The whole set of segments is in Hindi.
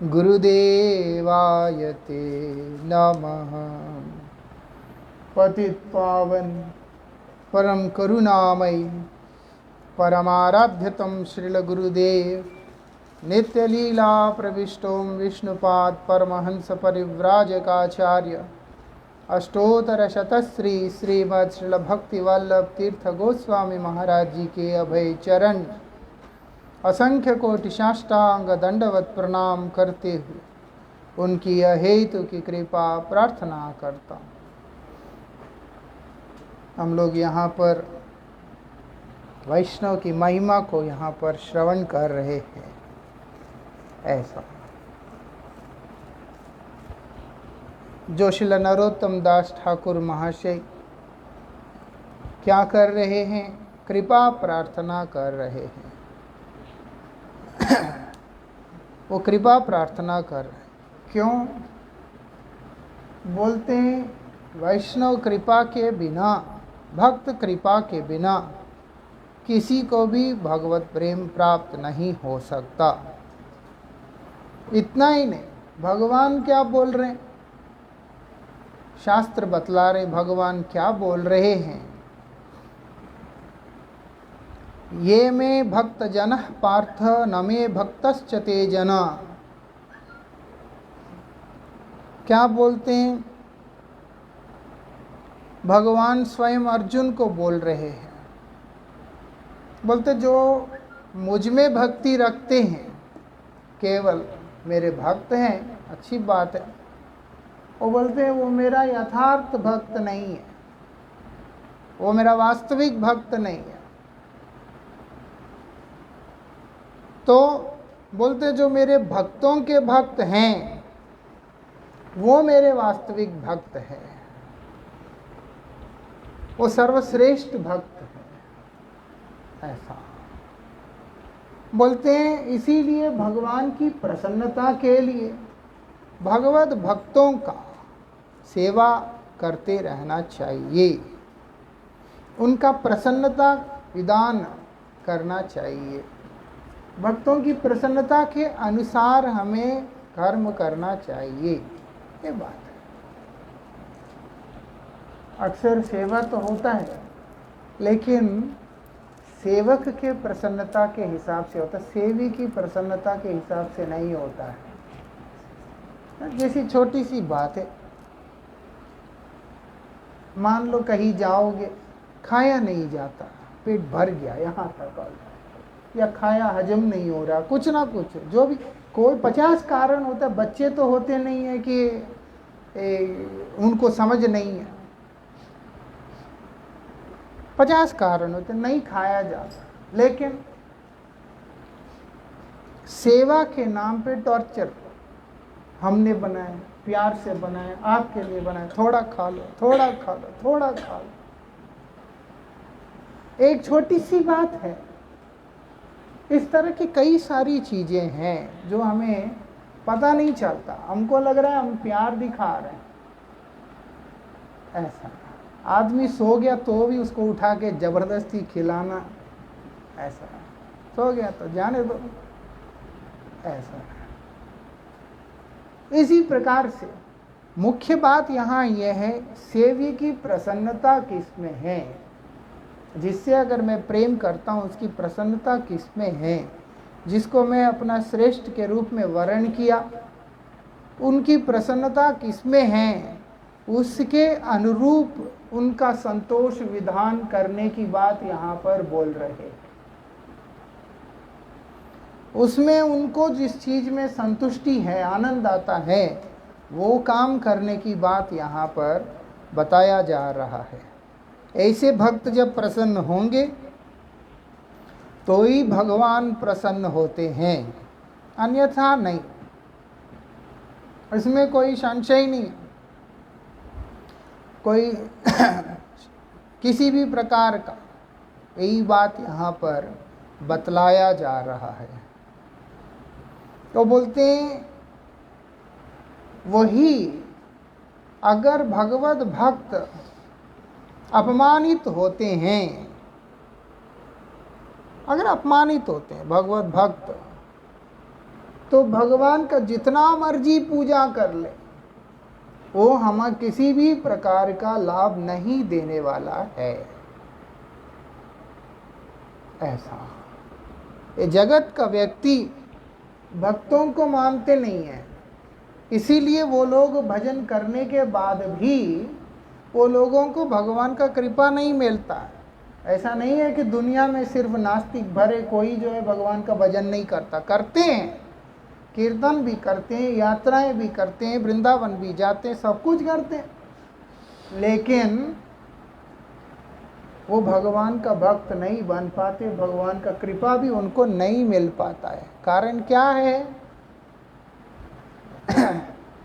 गुरुदेवाय ते नमः। पतित पावन परम करुणामयी परमाराध्यतम श्रील गुरुदेव नित्य लीला प्रविष्टों विष्णुपाद परमहंस परिव्राजकाचार्य अष्टोत्तर शतश्री श्रीमद् श्रील भक्ति वल्लभ तीर्थ गोस्वामी महाराज जी के अभय चरण असंख्य कोटि साष्टांग दंडवत प्रणाम करते हुए उनकी अहेतु की कृपा प्रार्थना करता हूँ। हम लोग यहाँ पर वैष्णव की महिमा को यहाँ पर श्रवण कर रहे हैं। ऐसा जो श्रील नरोत्तम दास ठाकुर महाशय क्या कर रहे हैं, कृपा प्रार्थना कर रहे हैं। वो कृपा प्रार्थना कर रहे हैं। क्यों बोलते हैं वैष्णव कृपा के बिना, भक्त कृपा के बिना किसी को भी भगवत प्रेम प्राप्त नहीं हो सकता। इतना ही नहीं, भगवान क्या बोल रहे हैं, शास्त्र बतला रहे भगवान क्या बोल रहे हैं। ये में भक्त जन पार्थ न मे भक्तश्च ते जना। क्या बोलते हैं, भगवान स्वयं अर्जुन को बोल रहे हैं। बोलते जो मुझ में भक्ति रखते हैं, केवल मेरे भक्त हैं, अच्छी बात है। वो बोलते हैं वो मेरा यथार्थ भक्त नहीं है, वो मेरा वास्तविक भक्त नहीं है। तो बोलते जो मेरे भक्तों के भक्त हैं वो मेरे वास्तविक भक्त हैं, वो सर्वश्रेष्ठ भक्त है। ऐसा बोलते हैं। इसीलिए भगवान की प्रसन्नता के लिए भगवत भक्तों का सेवा करते रहना चाहिए, उनका प्रसन्नता विधान करना चाहिए। भक्तों की प्रसन्नता के अनुसार हमें कर्म करना चाहिए, ये बात है। अक्सर सेवा तो होता है, लेकिन सेवक के प्रसन्नता के हिसाब से होता है, सेवी की प्रसन्नता के हिसाब से नहीं होता है। जैसी छोटी सी बात है, मान लो कहीं जाओगे, खाया नहीं जाता, पेट भर गया यहाँ तक, या खाया हजम नहीं हो रहा, कुछ ना कुछ जो भी कोई 50 कारण होता है। बच्चे तो होते नहीं है कि उनको समझ नहीं है, 50 कारण होते, नहीं खाया जाता। लेकिन सेवा के नाम पे टॉर्चर हमने बनाया, प्यार से बनाया, आपके लिए बनाया, थोड़ा खा लो, थोड़ा खा लो, थोड़ा खा लो। एक छोटी सी बात है। इस तरह की कई सारी चीजें हैं जो हमें पता नहीं चलता। हमको लग रहा है हम प्यार दिखा रहे हैं। ऐसा आदमी सो गया तो भी उसको उठा के जबरदस्ती खिलाना, ऐसा सो गया तो जाने दो, ऐसा। इसी प्रकार से मुख्य बात यहाँ यह है, सेवी की प्रसन्नता किसमें है, जिससे अगर मैं प्रेम करता हूँ उसकी प्रसन्नता किसमें है, जिसको मैं अपना श्रेष्ठ के रूप में वर्ण किया उनकी प्रसन्नता किसमें है, उसके अनुरूप उनका संतोष विधान करने की बात यहाँ पर बोल रहे हैं। उसमें उनको जिस चीज में संतुष्टि है, आनंद आता है, वो काम करने की बात यहाँ पर बताया जा रहा है। ऐसे भक्त जब प्रसन्न होंगे तो ही भगवान प्रसन्न होते हैं, अन्यथा नहीं। इसमें कोई संशय नहीं, कोई किसी भी प्रकार का, यही बात यहाँ पर बतलाया जा रहा है। तो बोलते हैं वही अगर भगवत भक्त अपमानित होते हैं, अगर अपमानित होते हैं भगवत भक्त, तो भगवान का जितना मर्जी पूजा कर ले, वो हमें किसी भी प्रकार का लाभ नहीं देने वाला है। ऐसा ये जगत का व्यक्ति भक्तों को मानते नहीं है, इसीलिए वो लोग भजन करने के बाद भी वो लोगों को भगवान का कृपा नहीं मिलता है। ऐसा नहीं है कि दुनिया में सिर्फ नास्तिक भरे कोई जो है भगवान का भजन नहीं करता, करते हैं, कीर्तन भी करते हैं, यात्राएं भी करते हैं, वृंदावन भी जाते हैं, सब कुछ करते हैं, लेकिन वो भगवान का भक्त नहीं बन पाते, भगवान का कृपा भी उनको नहीं मिल पाता है। कारण क्या है?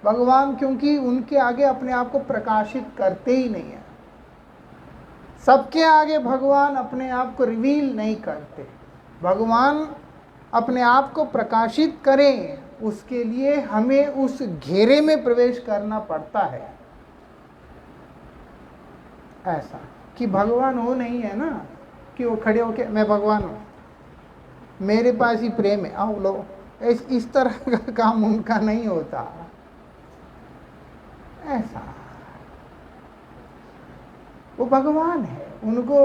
भगवान क्योंकि उनके आगे अपने आप को प्रकाशित करते ही नहीं है। सबके आगे भगवान अपने आप को रिवील नहीं करते। भगवान अपने आप को प्रकाशित करें, उसके लिए हमें उस घेरे में प्रवेश करना पड़ता है। ऐसा कि भगवान वो नहीं है ना कि वो खड़े होके मैं भगवान हूँ, मेरे पास ही प्रेम है, आओ लो, इस तरह का काम उनका नहीं होता। ऐसा वो भगवान है, उनको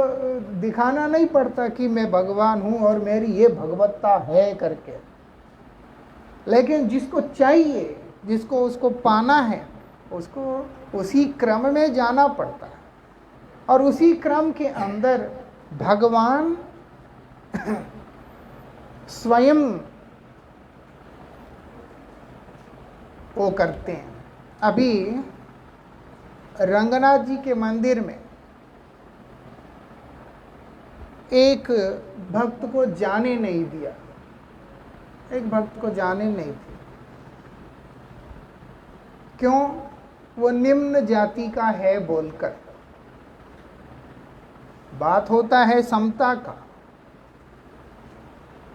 दिखाना नहीं पड़ता कि मैं भगवान हूँ और मेरी ये भगवत्ता है करके। लेकिन जिसको चाहिए, जिसको उसको पाना है, उसको उसी क्रम में जाना पड़ता है, और उसी क्रम के अंदर भगवान स्वयं वो करते हैं। अभी रंगनाथ जी के मंदिर में एक भक्त को जाने नहीं दिया, एक भक्त को जाने नहीं दिया। क्यों? वो निम्न जाति का है बोलकर। बात होता है समता का,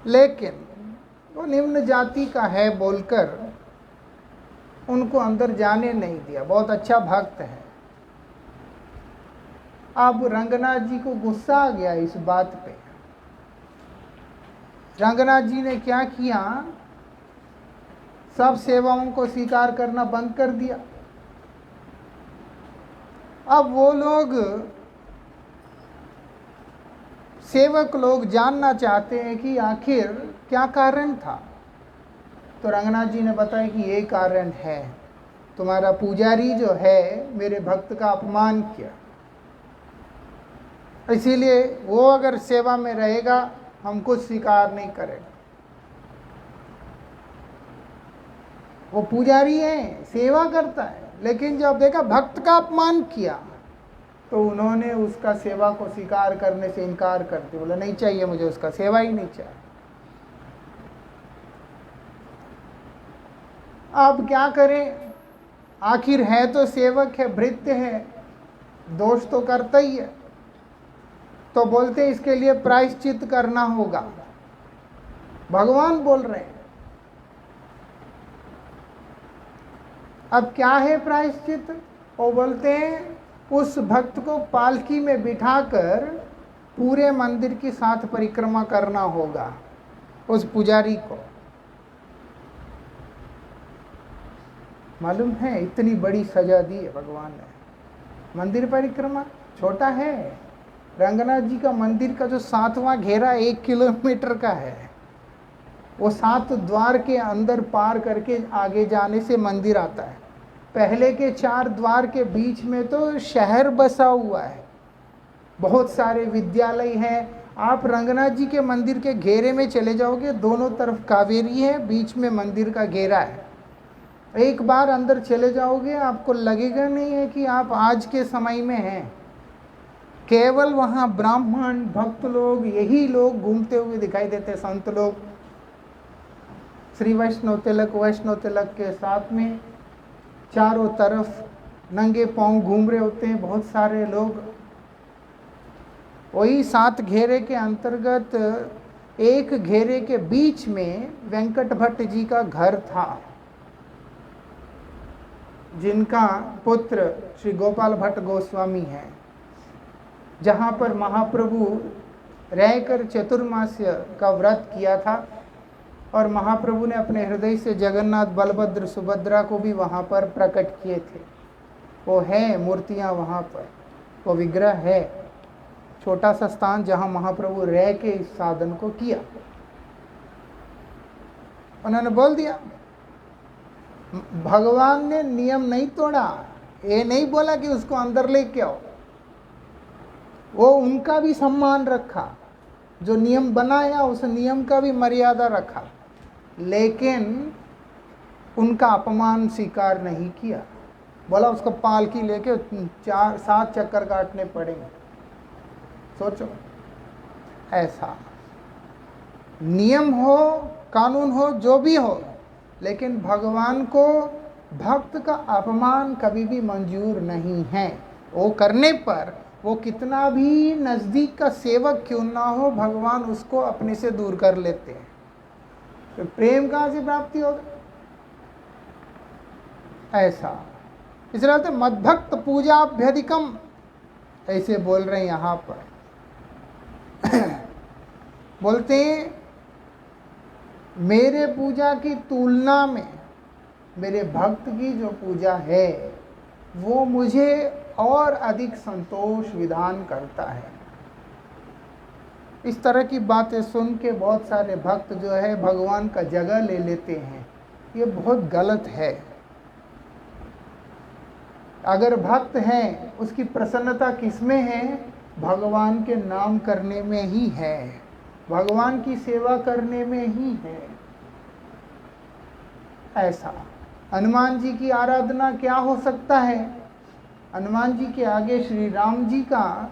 लेकिन वो निम्न जाति का है बोलकर उनको अंदर जाने नहीं दिया। बहुत अच्छा भक्त है। अब रंगनाथ जी को गुस्सा आ गया इस बात पे। रंगनाथ जी ने क्या किया? सब सेवाओं को स्वीकार करना बंद कर दिया। अब वो लोग, सेवक लोग जानना चाहते हैं कि आखिर क्या कारण था। तो रंगनाथ जी ने बताया कि ये कारण है, तुम्हारा पुजारी जो है मेरे भक्त का अपमान किया, इसीलिए वो अगर सेवा में रहेगा हम कुछ स्वीकार नहीं करेगा। वो पुजारी है, सेवा करता है, लेकिन जब देखा भक्त का अपमान किया तो उन्होंने उसका सेवा को स्वीकार करने से इनकार कर दिया। बोला नहीं चाहिए मुझे, उसका सेवा ही नहीं चाहिए। अब क्या करें? आखिर है तो सेवक है, भृत्य है, दोष तो करता ही है। तो बोलते इसके लिए प्रायश्चित करना होगा। भगवान बोल रहे हैं। अब क्या है प्रायश्चित? वो बोलते हैं उस भक्त को पालकी में बिठाकर पूरे मंदिर की 7 परिक्रमा करना होगा उस पुजारी को। मालूम है इतनी बड़ी सजा दी है भगवान ने। मंदिर परिक्रमा छोटा है। रंगनाथ जी का मंदिर का जो 7वां घेरा 1 किलोमीटर का है, वो 7 द्वार के अंदर पार करके आगे जाने से मंदिर आता है। पहले के 4 द्वार के बीच में तो शहर बसा हुआ है, बहुत सारे विद्यालय हैं। आप रंगनाथ जी के मंदिर के घेरे में चले जाओगे, दोनों तरफ कावेरी है, बीच में मंदिर का घेरा है। एक बार अंदर चले जाओगे आपको लगेगा नहीं है कि आप आज के समय में हैं। केवल वहाँ ब्राह्मण भक्त लोग, यही लोग घूमते हुए दिखाई देते, संत लोग श्री वैष्णव तिलक के साथ में चारों तरफ नंगे पांव घूम रहे होते हैं बहुत सारे लोग। वही 7 घेरे के अंतर्गत एक घेरे के बीच में वेंकट भट्ट जी का घर था, जिनका पुत्र श्री गोपाल भट्ट गोस्वामी है, जहाँ पर महाप्रभु रहकर चतुर्मास्य का व्रत किया था और महाप्रभु ने अपने हृदय से जगन्नाथ, बलभद्र, सुभद्रा को भी वहाँ पर प्रकट किए थे। वो है मूर्तियाँ वहाँ पर, वो विग्रह है, छोटा सा स्थान जहाँ महाप्रभु रह के इस साधन को किया। उन्होंने बोल दिया, भगवान ने नियम नहीं तोड़ा, ये नहीं बोला कि उसको अंदर लेके आओ, वो उनका भी सम्मान रखा, जो नियम बनाया उस नियम का भी मर्यादा रखा, लेकिन उनका अपमान स्वीकार नहीं किया। बोला उसको पालकी लेके 4-7 चक्कर काटने पड़ेंगे। सोचो, ऐसा नियम हो, कानून हो, जो भी हो, लेकिन भगवान को भक्त का अपमान कभी भी मंजूर नहीं है। वो करने पर वो कितना भी नज़दीक का सेवक क्यों ना हो, भगवान उसको अपने से दूर कर लेते हैं। तो प्रेम कहाँ से प्राप्ति होगा? ऐसा, इसलिए तो मद्भक्त पूजाभ्यधिकम ऐसे बोल रहे हैं यहाँ पर। बोलते हैं मेरे पूजा की तुलना में मेरे भक्त की जो पूजा है वो मुझे और अधिक संतोष विधान करता है। इस तरह की बातें सुन के बहुत सारे भक्त जो है भगवान का जगह ले लेते हैं, ये बहुत गलत है। अगर भक्त हैं उसकी प्रसन्नता किसमें है? भगवान के नाम करने में ही है, भगवान की सेवा करने में ही है। ऐसा हनुमान जी की आराधना क्या हो सकता है? हनुमान जी के आगे श्री राम जी का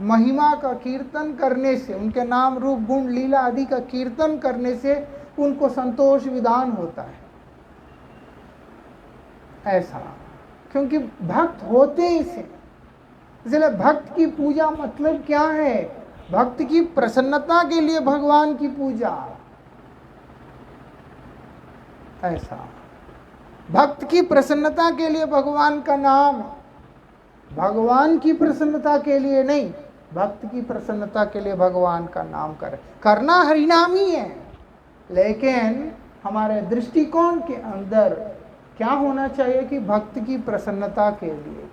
महिमा का कीर्तन करने से, उनके नाम रूप गुण लीला आदि का कीर्तन करने से उनको संतोष विधान होता है। ऐसा क्योंकि भक्त होते ही से, इसलिए भक्त की पूजा मतलब क्या है? भक्त की प्रसन्नता के लिए भगवान की पूजा। ऐसा भक्त की प्रसन्नता के लिए भगवान का नाम, भगवान की प्रसन्नता के लिए नहीं, भक्त की प्रसन्नता के लिए भगवान का नाम करें। करना हरिनाम ही है, लेकिन हमारे दृष्टिकोण के अंदर क्या होना चाहिए कि भक्त की प्रसन्नता के लिए।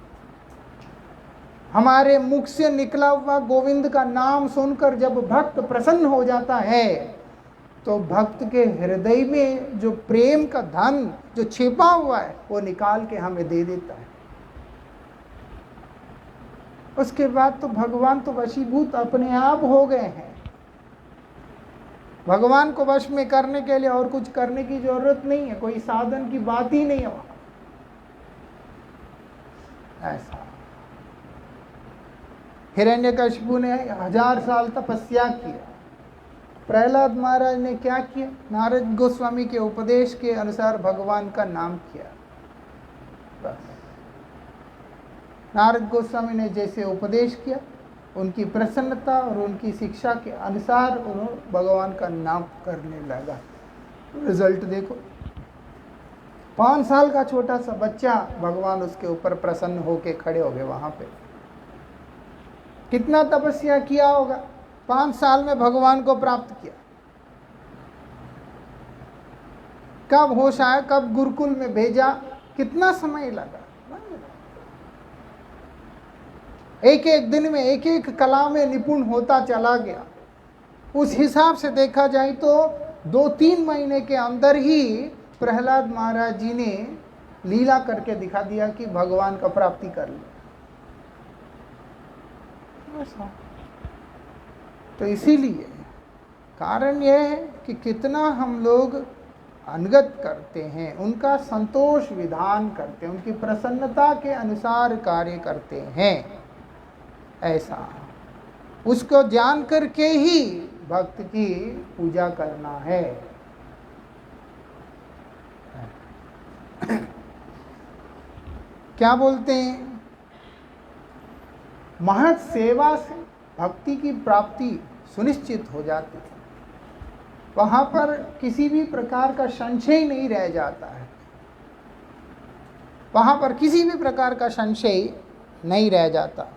हमारे मुख से निकला हुआ गोविंद का नाम सुनकर जब भक्त प्रसन्न हो जाता है तो भक्त के हृदय में जो प्रेम का धन जो छिपा हुआ है वो निकाल के हमें दे देता है। उसके बाद तो भगवान तो वशीभूत अपने आप हो गए हैं। भगवान को वश में करने के लिए और कुछ करने की जरूरत नहीं है, कोई साधन की बात ही नहीं है वहां। ऐसा हिरण्यकशिपु ने 1000 साल तपस्या किया। प्रहलाद महाराज ने क्या किया? नारद गोस्वामी के उपदेश के अनुसार भगवान का नाम किया। बस नारद गोस्वामी ने जैसे उपदेश किया, उनकी प्रसन्नता और उनकी शिक्षा के अनुसार उन्होंने भगवान का नाम करने लगा। रिजल्ट देखो, 5 साल का छोटा सा बच्चा, भगवान उसके ऊपर प्रसन्न होके खड़े हो गए वहां पे। कितना तपस्या किया होगा, 5 साल में भगवान को प्राप्त किया। कब होश आया, कब गुरुकुल में भेजा, कितना समय लगा। एक एक दिन में एक एक कला में निपुण होता चला गया। उस हिसाब से देखा जाए तो 2-3 महीने के अंदर ही प्रहलाद महाराज जी ने लीला करके दिखा दिया कि भगवान का प्राप्ति कर लिया। तो इसीलिए कारण यह है कि कितना हम लोग अनुगत करते हैं, उनका संतोष विधान करते हैं, उनकी प्रसन्नता के अनुसार कार्य करते हैं। ऐसा उसको जान करके ही भक्त की पूजा करना है। क्या बोलते हैं? महत् सेवा से भक्ति की प्राप्ति सुनिश्चित हो जाती है। वहाँ पर किसी भी प्रकार का संशय नहीं रह जाता है, वहाँ पर किसी भी प्रकार का संशय नहीं रह जाता।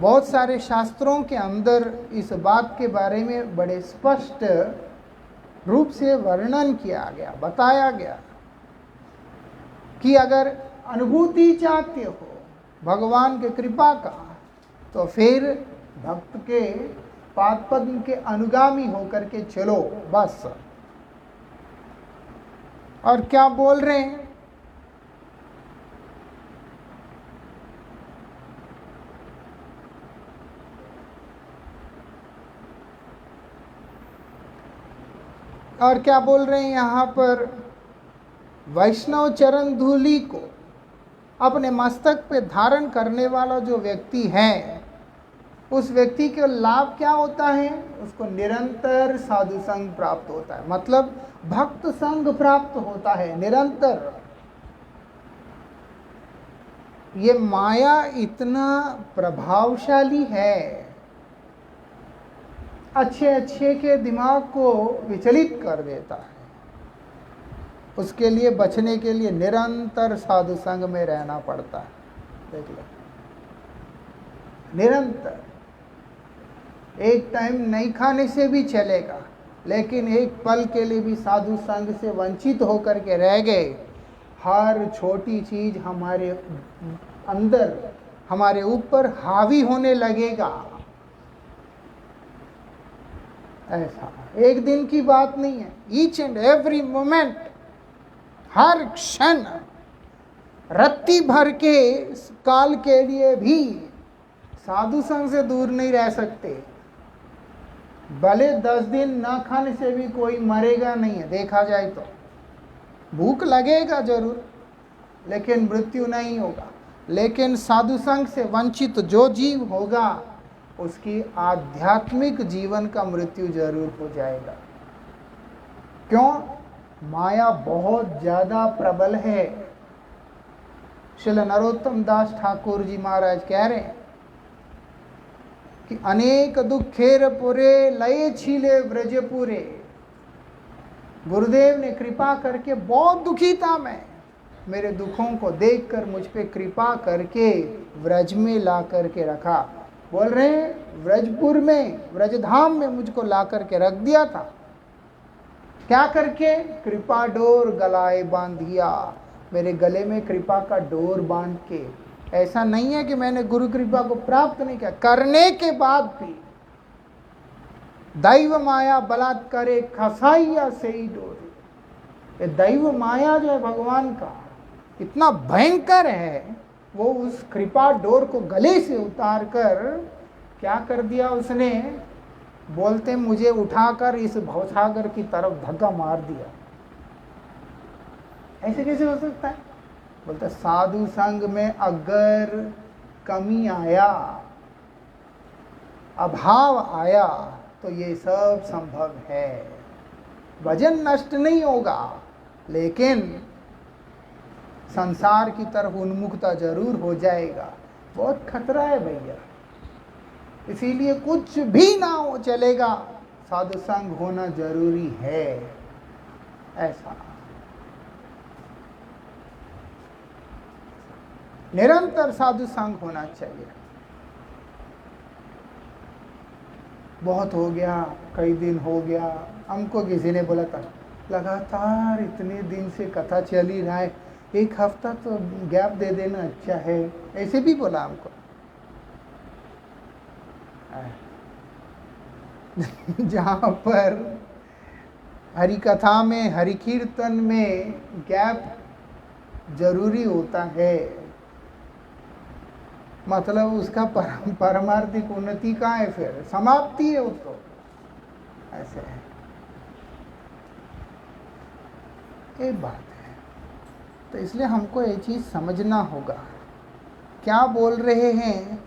बहुत सारे शास्त्रों के अंदर इस बात के बारे में बड़े स्पष्ट रूप से वर्णन किया गया, बताया गया कि अगर अनुभूति चाहते हो भगवान के कृपा का, तो फिर भक्त के पाद पद्म के अनुगामी होकर के चलो, बस। और क्या बोल रहे हैं? और क्या बोल रहे हैं यहाँ पर? वैष्णव चरण धूलि को अपने मस्तक पे धारण करने वाला जो व्यक्ति है, उस व्यक्ति के लाभ क्या होता है? उसको निरंतर साधु संग प्राप्त होता है, मतलब भक्त संग प्राप्त होता है निरंतर। ये माया इतना प्रभावशाली है, अच्छे अच्छे के दिमाग को विचलित कर देता है। उसके लिए बचने के लिए निरंतर साधु संग में रहना पड़ता है। देख लो, निरंतर। एक टाइम नहीं खाने से भी चलेगा, लेकिन एक पल के लिए भी साधु संग से वंचित होकर के रह गए, हर छोटी चीज हमारे अंदर, हमारे ऊपर हावी होने लगेगा। ऐसा एक दिन की बात नहीं है, ईच एंड एवरी मोमेंट, हर क्षण, रत्ती भर के काल के लिए भी साधु संग से दूर नहीं रह सकते। भले 10 दिन ना खाने से भी कोई मरेगा नहीं है, देखा जाए तो भूख लगेगा जरूर, लेकिन मृत्यु नहीं होगा। लेकिन साधु संग से वंचित जो जीव होगा, उसकी आध्यात्मिक जीवन का मृत्यु जरूर हो जाएगा। क्यों? माया बहुत ज्यादा प्रबल है। श्रील नरोत्तम दास ठाकुर जी महाराज कह रहे हैं कि अनेक दुखेर पुरे लये छीले व्रजपुरे। गुरुदेव ने कृपा करके, बहुत दुखी था मैं, मेरे दुखों को देखकर मुझ पे कृपा करके व्रज में ला करके रखा। बोल रहे हैं व्रजपुर में, व्रजधाम में मुझको ला करके रख दिया था। क्या करके? कृपा डोर गलाए बांधिया, मेरे गले में कृपा का डोर बांध के। ऐसा नहीं है कि मैंने गुरु कृपा को प्राप्त नहीं किया, करने के बाद भी दैव माया बलात्कारे खसाइया से ही डोर। ये दैव माया जो है भगवान का, इतना भयंकर है, वो उस कृपा डोर को गले से उतार कर क्या कर दिया उसने? बोलते मुझे उठाकर इस भवसागर की तरफ धक्का मार दिया। ऐसे कैसे हो सकता है? बोलते साधु संग में अगर कमी आया, अभाव आया, तो ये सब संभव है। वजन नष्ट नहीं होगा, लेकिन संसार की तरफ उन्मुखता जरूर हो जाएगा। बहुत खतरा है भैया। इसीलिए कुछ भी ना हो चलेगा, साधु संग होना जरूरी है। ऐसा निरंतर साधु संग होना चाहिए। बहुत हो गया, कई दिन हो गया, हमको किसी ने बोला था लगातार इतने दिन से कथा चल ही रहा है, एक हफ्ता तो गैप दे देना अच्छा है, ऐसे भी बोला हमको। जहाँ पर हरि कथा में, हरि कीर्तन में गैप जरूरी होता है, मतलब उसका परमार्थिक उन्नति कहाँ है? फिर समाप्ति है उसको। ऐसे है, ये बात है। तो इसलिए हमको ये चीज़ समझना होगा, क्या बोल रहे हैं?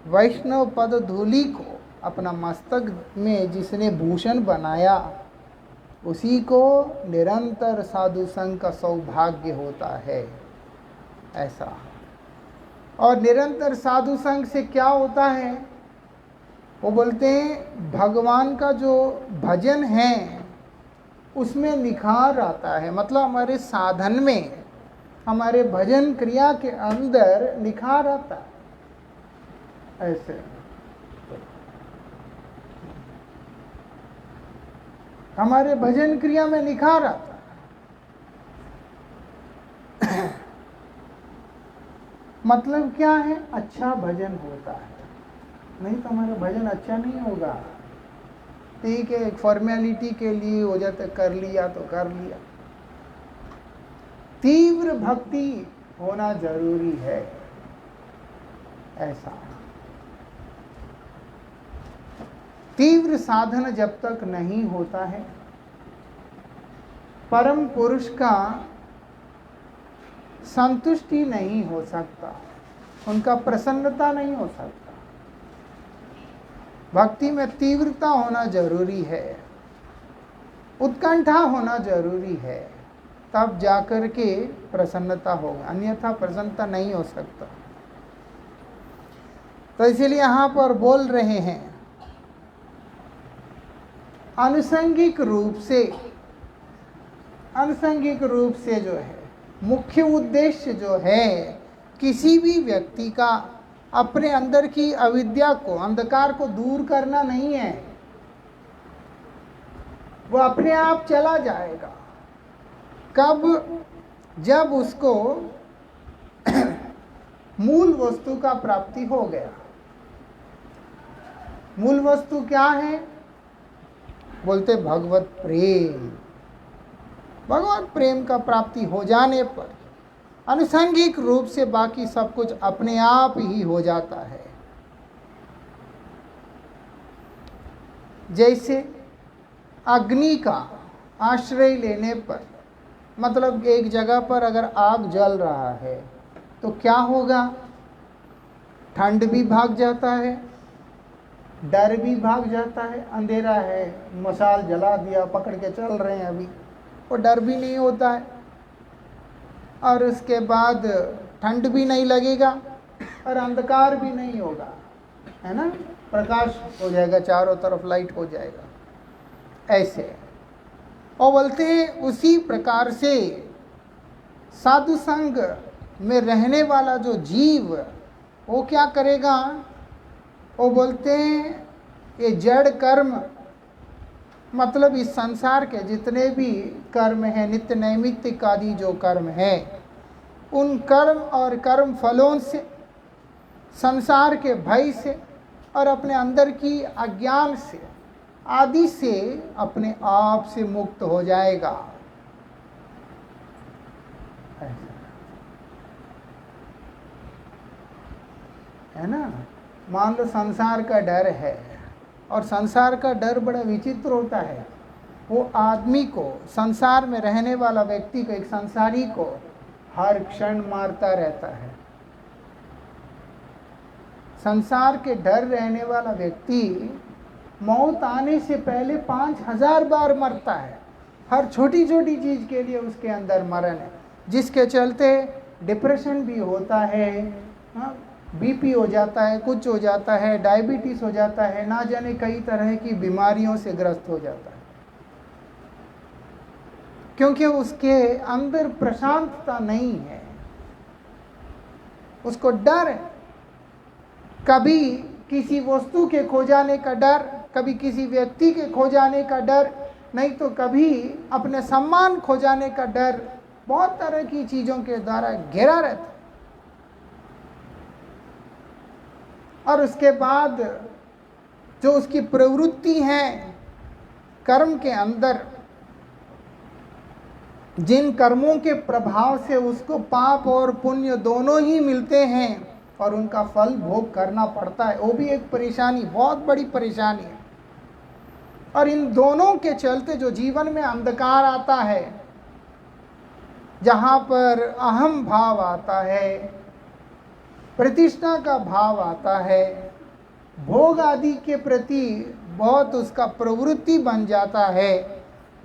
वैष्णव पद धूलि को अपना मस्तक में जिसने भूषण बनाया, उसी को निरंतर साधु संग का सौभाग्य होता है। ऐसा। और निरंतर साधु संग से क्या होता है? वो बोलते हैं भगवान का जो भजन है उसमें निखार आता है, मतलब हमारे साधन में, हमारे भजन क्रिया के अंदर निखार आता है। ऐसे हमारे भजन क्रिया में निखार आता है। मतलब क्या है? अच्छा भजन होता है, नहीं तो हमारा भजन अच्छा नहीं होगा। ठीक है, एक फॉर्मेलिटी के लिए हो जाता, कर लिया तो कर लिया। तीव्र भक्ति होना जरूरी है। ऐसा तीव्र साधन जब तक नहीं होता है, परम पुरुष का संतुष्टि नहीं हो सकता, उनका प्रसन्नता नहीं हो सकता। भक्ति में तीव्रता होना जरूरी है, उत्कंठा होना जरूरी है, तब जाकर के प्रसन्नता होगा, अन्यथा प्रसन्नता नहीं हो सकता। तो इसलिए यहां पर बोल रहे हैं, आनुषंगिक रूप से जो है, मुख्य उद्देश्य जो है, किसी भी व्यक्ति का अपने अंदर की अविद्या को, अंधकार को दूर करना नहीं है। वो अपने आप चला जाएगा। कब? जब उसको मूल वस्तु का प्राप्ति हो गया। मूल वस्तु क्या है? बोलते भगवत प्रेम। भगवत प्रेम का प्राप्ति हो जाने पर आनुषंगिक रूप से बाकी सब कुछ अपने आप ही हो जाता है। जैसे अग्नि का आश्रय लेने पर, मतलब एक जगह पर अगर आग जल रहा है तो क्या होगा? ठंड भी भाग जाता है, डर भी भाग जाता है। अंधेरा है, मशाल जला दिया, पकड़ के चल रहे हैं अभी, वो डर भी नहीं होता है, और उसके बाद ठंड भी नहीं लगेगा और अंधकार भी नहीं होगा, है ना? प्रकाश हो जाएगा, चारों तरफ लाइट हो जाएगा। ऐसे और बोलते हैं उसी प्रकार से साधु संग में रहने वाला जो जीव, वो क्या करेगा? वो बोलते हैं ये जड़ कर्म, मतलब इस संसार के जितने भी कर्म हैं, नित्य नैमित्तिक आदि जो कर्म है, उन कर्म और कर्म फलों से, संसार के भय से और अपने अंदर की अज्ञान से आदि से अपने आप से मुक्त हो जाएगा। है ना? मान लो संसार का डर है, और संसार का डर बड़ा विचित्र होता है। वो आदमी को, संसार में रहने वाला व्यक्ति को, एक संसारी को हर क्षण मारता रहता है। संसार के डर रहने वाला व्यक्ति मौत आने से पहले 5000 बार मरता है। हर छोटी छोटी चीज के लिए उसके अंदर मरण है, जिसके चलते डिप्रेशन भी होता है, बीपी हो जाता है, कुछ हो जाता है, डायबिटीज हो जाता है, ना जाने कई तरह की बीमारियों से ग्रस्त हो जाता है, क्योंकि उसके अंदर प्रशांतता नहीं है। उसको डर है, कभी किसी वस्तु के खो जाने का डर, कभी किसी व्यक्ति के खो जाने का डर, नहीं तो कभी अपने सम्मान खो जाने का डर, बहुत तरह की चीजों के द्वारा घेरा रहता है। और उसके बाद जो उसकी प्रवृत्ति है कर्म के अंदर, जिन कर्मों के प्रभाव से उसको पाप और पुण्य दोनों ही मिलते हैं और उनका फल भोग करना पड़ता है, वो भी एक परेशानी, बहुत बड़ी परेशानी है। और इन दोनों के चलते जो जीवन में अंधकार आता है, जहाँ पर अहम भाव आता है, प्रतिष्ठा का भाव आता है, भोग आदि के प्रति बहुत उसका प्रवृत्ति बन जाता है,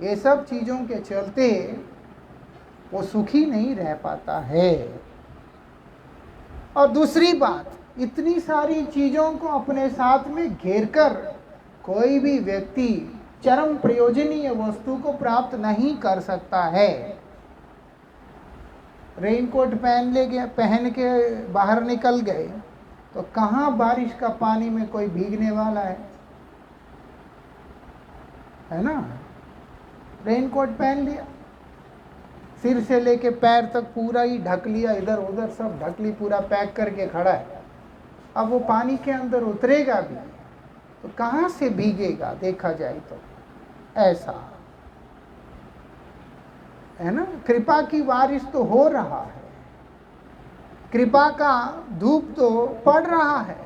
ये सब चीज़ों के चलते वो सुखी नहीं रह पाता है। और दूसरी बात, इतनी सारी चीज़ों को अपने साथ में घेरकर कोई भी व्यक्ति चरम प्रयोजनीय वस्तु को प्राप्त नहीं कर सकता है। रेनकोट पहन के बाहर निकल गए तो कहाँ बारिश का पानी में कोई भीगने वाला है ना? रेनकोट पहन लिया, सिर से लेके पैर तक पूरा ही ढक लिया, इधर उधर सब ढक ली, पूरा पैक करके खड़ा है। अब वो पानी के अंदर उतरेगा भी तो कहाँ से भीगेगा, देखा जाए तो ऐसा है ना। कृपा की बारिश तो हो रहा है, कृपा का धूप तो पड़ रहा है,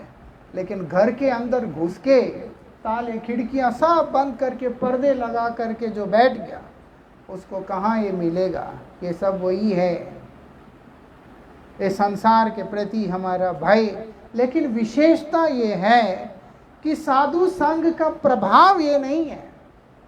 लेकिन घर के अंदर घुस के ताले खिड़कियां सब बंद करके पर्दे लगा करके जो बैठ गया, उसको कहाँ ये मिलेगा। ये सब वही है, ये संसार के प्रति हमारा भय। लेकिन विशेषता ये है कि साधु संघ का प्रभाव ये नहीं है,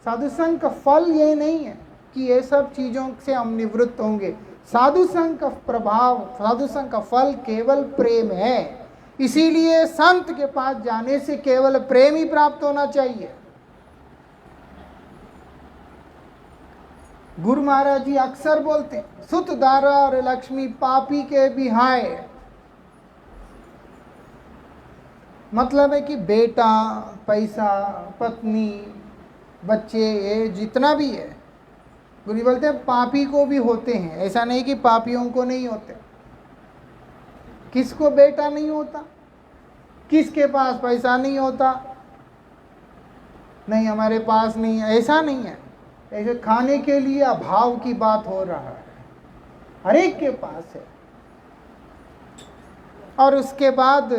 साधु संघ का फल ये नहीं है कि ये सब चीज़ों से हम निवृत्त होंगे। साधु संघ का प्रभाव, साधु संघ का फल केवल प्रेम है। इसीलिए संत के पास जाने से केवल प्रेम ही प्राप्त होना चाहिए। गुरु महाराज जी अक्सर बोलते, सुत दारा और लक्ष्मी पापी के बिहाय। मतलब है कि बेटा, पैसा, पत्नी, बच्चे, ये जितना भी है, गुरु बोलते हैं पापी को भी होते हैं, ऐसा नहीं कि पापियों को नहीं होते। किसको बेटा नहीं होता, किसके पास पैसा नहीं होता, नहीं हमारे पास नहीं है, ऐसा नहीं है। ऐसे खाने के लिए अभाव की बात हो रहा है, हर एक के पास है। और उसके बाद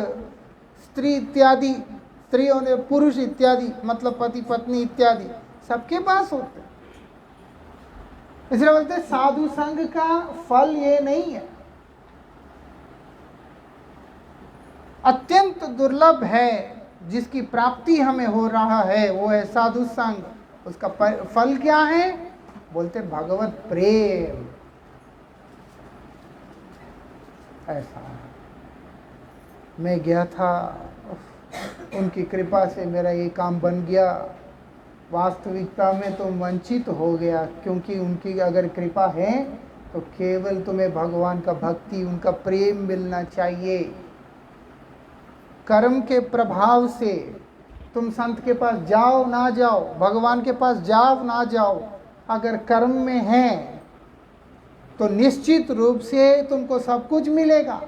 स्त्री इत्यादि, स्त्रियों ने पुरुष इत्यादि, मतलब पति पत्नी इत्यादि सबके पास होते हैं। इसलिए बोलते साधु संघ का फल ये नहीं है, अत्यंत दुर्लभ है, जिसकी प्राप्ति हमें हो रहा है वो है साधु संघ। उसका फल क्या है, बोलते भगवत प्रेम। ऐसा मैं गया था, उनकी कृपा से मेरा ये काम बन गया। वास्तविकता में तो वंचित हो गया, क्योंकि उनकी अगर कृपा है तो केवल तुम्हें भगवान का भक्ति, उनका प्रेम मिलना चाहिए। कर्म के प्रभाव से तुम संत के पास जाओ ना जाओ, भगवान के पास जाओ ना जाओ, अगर कर्म में है तो निश्चित रूप से तुमको सब कुछ मिलेगा,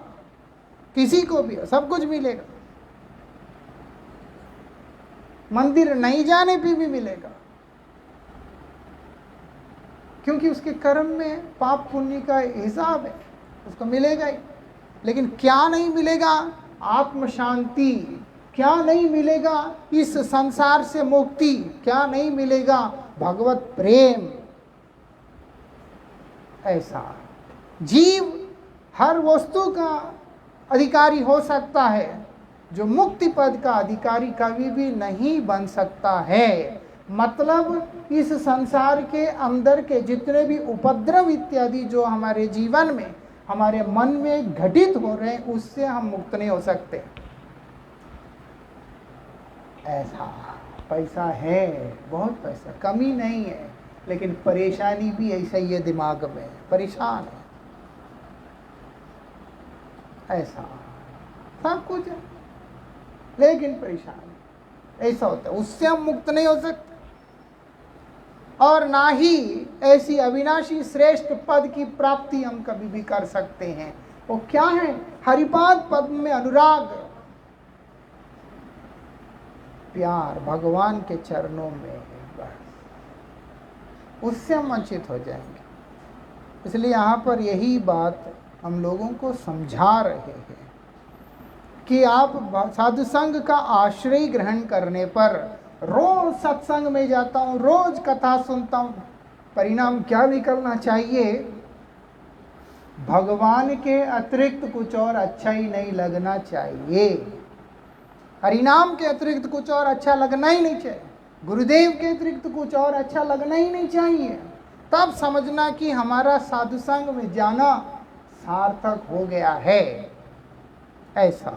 किसी को भी सब कुछ मिलेगा। मंदिर नहीं जाने पे भी मिलेगा, क्योंकि उसके कर्म में पाप पुण्य का हिसाब है, उसको मिलेगा ही। लेकिन क्या नहीं मिलेगा, आत्म शांति। क्या नहीं मिलेगा, इस संसार से मुक्ति। क्या नहीं मिलेगा, भगवत प्रेम। ऐसा जीव हर वस्तु का अधिकारी हो सकता है, जो मुक्ति पद का अधिकारी कभी भी नहीं बन सकता है। मतलब इस संसार के अंदर के जितने भी उपद्रव इत्यादि जो हमारे जीवन में, हमारे मन में घटित हो रहे हैं, उससे हम मुक्त नहीं हो सकते। ऐसा पैसा है, बहुत पैसा, कमी नहीं है, लेकिन परेशानी भी ऐसा ही है, दिमाग में परेशान है। ऐसा सब कुछ है लेकिन परेशान, ऐसा होता है, उससे हम मुक्त नहीं हो सकते। और ना ही ऐसी अविनाशी श्रेष्ठ पद की प्राप्ति हम कभी भी कर सकते हैं। वो क्या है, हरिपाद पद में अनुराग, प्यार भगवान के चरणों में, बस उससे हम वंचित हो जाएंगे। इसलिए यहाँ पर यही बात हम लोगों को समझा रहे हैं कि आप साधु संघ का आश्रय ग्रहण करने पर, रोज सत्संग में जाता हूँ, रोज कथा सुनता हूँ, परिणाम क्या निकलना चाहिए, भगवान के अतिरिक्त कुछ और अच्छा ही नहीं लगना चाहिए। हरिनाम के अतिरिक्त कुछ और अच्छा लगना ही नहीं चाहिए, गुरुदेव के अतिरिक्त कुछ और अच्छा लगना ही नहीं चाहिए। तब समझना कि हमारा साधु संघ में जाना सार्थक हो गया है। ऐसा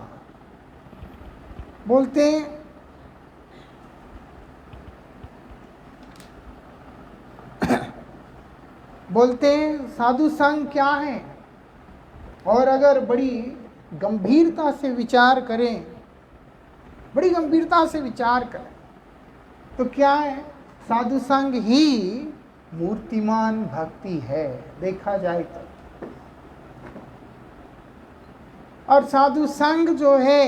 बोलते हैं। बोलते हैं साधु संघ क्या है, और अगर बड़ी गंभीरता से विचार करें, बड़ी गंभीरता से विचार करें तो क्या है, साधु संघ ही मूर्तिमान भक्ति है देखा जाए तो। और साधु संग जो है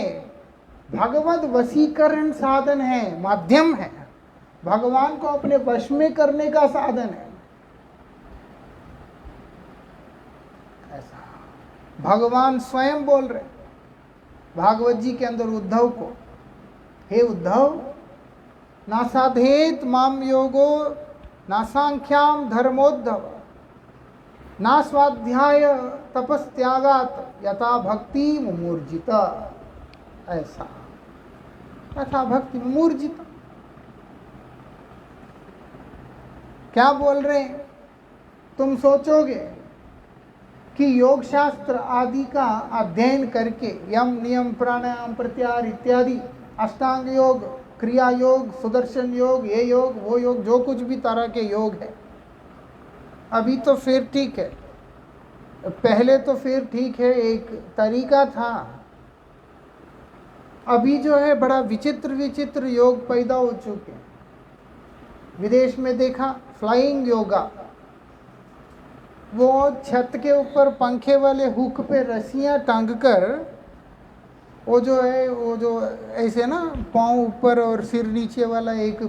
भगवत वशीकरण साधन है, माध्यम है, भगवान को अपने वश में करने का साधन है। ऐसा भगवान स्वयं बोल रहे भागवत जी के अंदर उद्धव को, हे उद्धव, ना साधेत माम योगो ना सांख्याम धर्मोद्धव ना स्वाध्याय तपस्त्यागात यथा भक्ति मुमूर्जिता। ऐसा यथा भक्ति मुमूर्जिता क्या बोल रहे हैं? तुम सोचोगे कि योग शास्त्र आदि का अध्ययन करके यम नियम प्राणायाम प्रत्याहार इत्यादि अष्टांग योग, क्रिया योग, सुदर्शन योग, ये योग वो योग, जो कुछ भी तरह के योग है, अभी तो फिर ठीक है, पहले तो फिर ठीक है, एक तरीका था। अभी जो है बड़ा विचित्र विचित्र योग पैदा हो चुके हैं। विदेश में देखा फ्लाइंग योगा, वो छत के ऊपर पंखे वाले हुक पे रस्सियां टांग कर, वो जो है वो जो ऐसे ना पाँव ऊपर और सिर नीचे वाला एक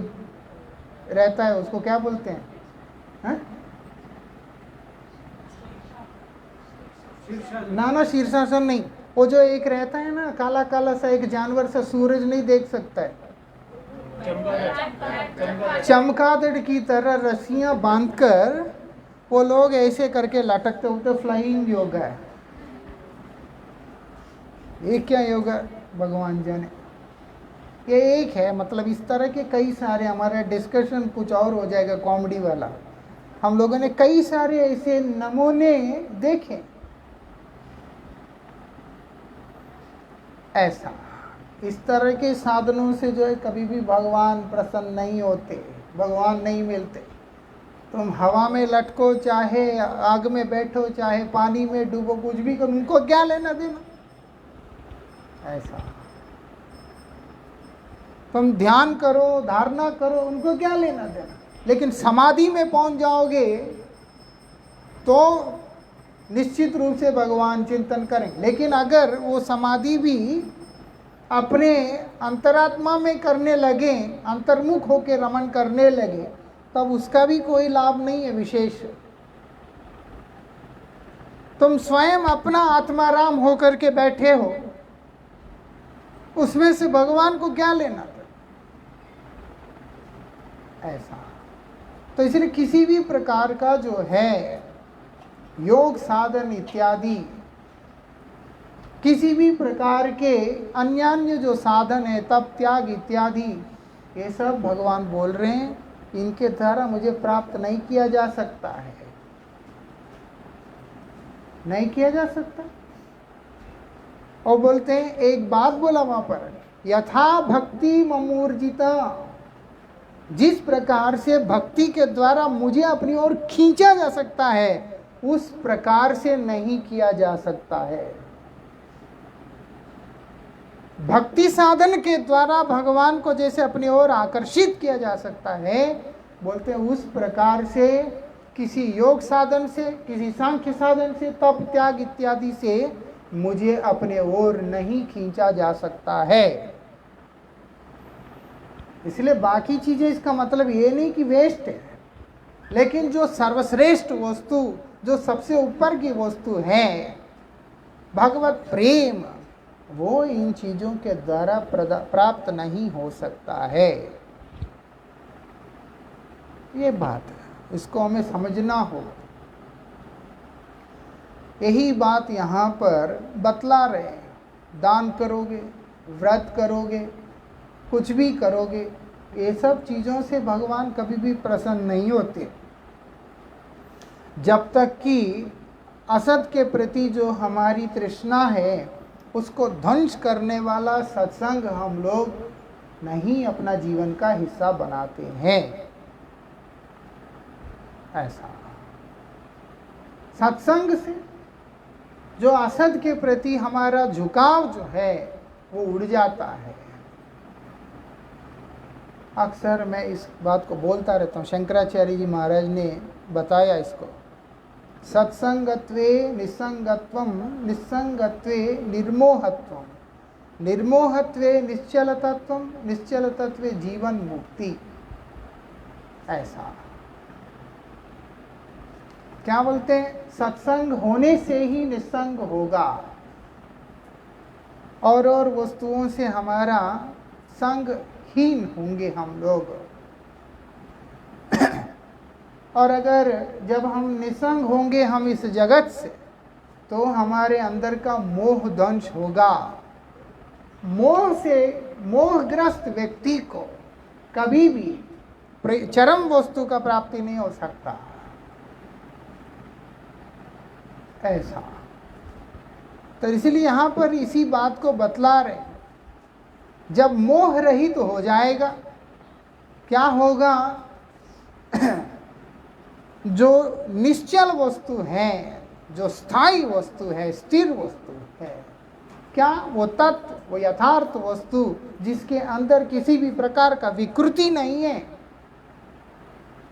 रहता है, उसको क्या बोलते हैं? हाँ? ना शीर्षासन नहीं, वो जो एक रहता है ना काला काला सा एक जानवर सा, सूरज नहीं देख सकता है, चमगादड़ की तरह रस्सियां बांधकर वो लोग ऐसे करके लटकते होते, फ्लाइंग योगा है। ये क्या योगा भगवान जाने। ये एक है, मतलब इस तरह के कई सारे, हमारा डिस्कशन कुछ और हो जाएगा कॉमेडी वाला। हम लोगों ने कई सारे ऐसे नमूने देखे। ऐसा इस तरह के साधनों से जो है कभी भी भगवान प्रसन्न नहीं होते, भगवान नहीं मिलते। तुम हवा में लटको, चाहे आग में बैठो, चाहे पानी में डूबो, कुछ भी करो, उनको क्या लेना देना। ऐसा तुम ध्यान करो, धारणा करो, उनको क्या लेना देना। लेकिन समाधि में पहुंच जाओगे तो निश्चित रूप से भगवान चिंतन करें। लेकिन अगर वो समाधि भी अपने अंतरात्मा में करने लगे, अंतर्मुख होकर रमन करने लगे, तब उसका भी कोई लाभ नहीं है विशेष। तुम स्वयं अपना आत्माराम होकर के बैठे हो, उसमें से भगवान को क्या लेना था। ऐसा तो इसलिए किसी भी प्रकार का जो है योग साधन इत्यादि, किसी भी प्रकार के अन्य जो साधन है, तप त्याग इत्यादि, ये सब भगवान बोल रहे हैं इनके द्वारा मुझे प्राप्त नहीं किया जा सकता है, नहीं किया जा सकता। और बोलते हैं एक बात बोला वहां पर, यथा भक्ति ममूर्जिता, जिस प्रकार से भक्ति के द्वारा मुझे अपनी ओर खींचा जा सकता है उस प्रकार से नहीं किया जा सकता है। भक्ति साधन के द्वारा भगवान को जैसे अपनी ओर आकर्षित किया जा सकता है, बोलते हैं उस प्रकार से किसी योग साधन से, किसी सांख्य साधन से, तप त्याग इत्यादि से मुझे अपने ओर नहीं खींचा जा सकता है। इसलिए बाकी चीजें, इसका मतलब ये नहीं कि वेस्ट है, लेकिन जो सर्वश्रेष्ठ वस्तु, जो सबसे ऊपर की वस्तु है भगवत प्रेम, वो इन चीजों के द्वारा प्राप्त नहीं हो सकता है। ये बात है, इसको हमें समझना हो। यही बात यहाँ पर बतला रहे हैं। दान करोगे, व्रत करोगे, कुछ भी करोगे, ये सब चीज़ों से भगवान कभी भी प्रसन्न नहीं होते जब तक कि असत के प्रति जो हमारी तृष्णा है उसको ध्वंस करने वाला सत्संग हम लोग नहीं अपना जीवन का हिस्सा बनाते हैं। ऐसा सत्संग से जो असत के प्रति हमारा झुकाव जो है वो उड़ जाता है। अक्सर मैं इस बात को बोलता रहता हूँ। शंकराचार्य जी महाराज ने बताया इसको। सत्संगत्वे निस्संगत्वम, निस्संगत्वे निर्मोहत्वम, निर्मोहत्वे निश्चलतत्वम, निश्चलतत्वे जीवन मुक्ति। ऐसा क्या बोलते हैं? सत्संग होने से ही निस्संग होगा और वस्तुओं से हमारा संगहीन होंगे हम लोग। और अगर जब हम निसंग होंगे हम इस जगत से, तो हमारे अंदर का मोह ध्वंस होगा। मोह से मोहग्रस्त व्यक्ति को कभी भी चरम वस्तु का प्राप्ति नहीं हो सकता। ऐसा तो इसलिए यहाँ पर इसी बात को बतला रहे, जब मोह रहित तो हो जाएगा, क्या होगा? जो निश्चल वस्तु है, जो स्थायी वस्तु है, स्थिर वस्तु है, क्या वो तत्व, वो यथार्थ वस्तु जिसके अंदर किसी भी प्रकार का विकृति नहीं है,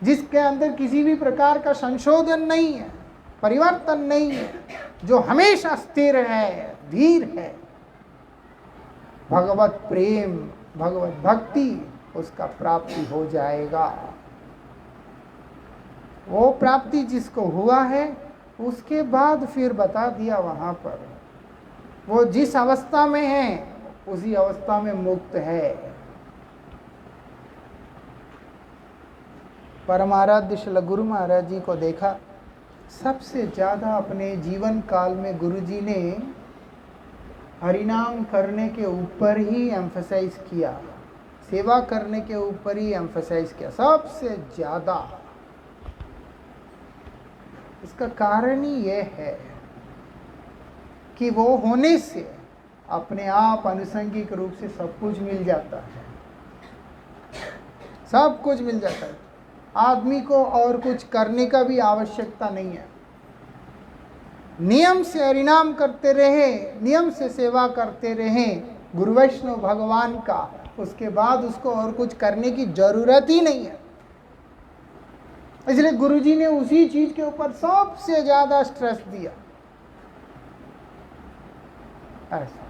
जिसके अंदर किसी भी प्रकार का संशोधन नहीं है, परिवर्तन नहीं है, जो हमेशा स्थिर है, धीर है, भगवत प्रेम, भगवत भक्ति, उसका प्राप्ति हो जाएगा। वो प्राप्ति जिसको हुआ है, उसके बाद फिर बता दिया वहाँ पर, वो जिस अवस्था में है उसी अवस्था में मुक्त है। परमाराध्य श्री गुरु महाराज जी को देखा, सबसे ज़्यादा अपने जीवन काल में गुरुजी ने हरिनाम करने के ऊपर ही एम्फसाइज किया, सेवा करने के ऊपर ही एम्फसाइज किया सबसे ज़्यादा। इसका कारण ही ये है कि वो होने से अपने आप अनुसंगिक रूप से सब कुछ मिल जाता है, सब कुछ मिल जाता है। आदमी को और कुछ करने का भी आवश्यकता नहीं है। नियम से हरिनाम करते रहे, नियम से सेवा करते रहे गुरु वैष्णव भगवान का, उसके बाद उसको और कुछ करने की जरूरत ही नहीं है। इसलिए गुरुजी ने उसी चीज के ऊपर सबसे ज्यादा स्ट्रेस दिया। ऐसा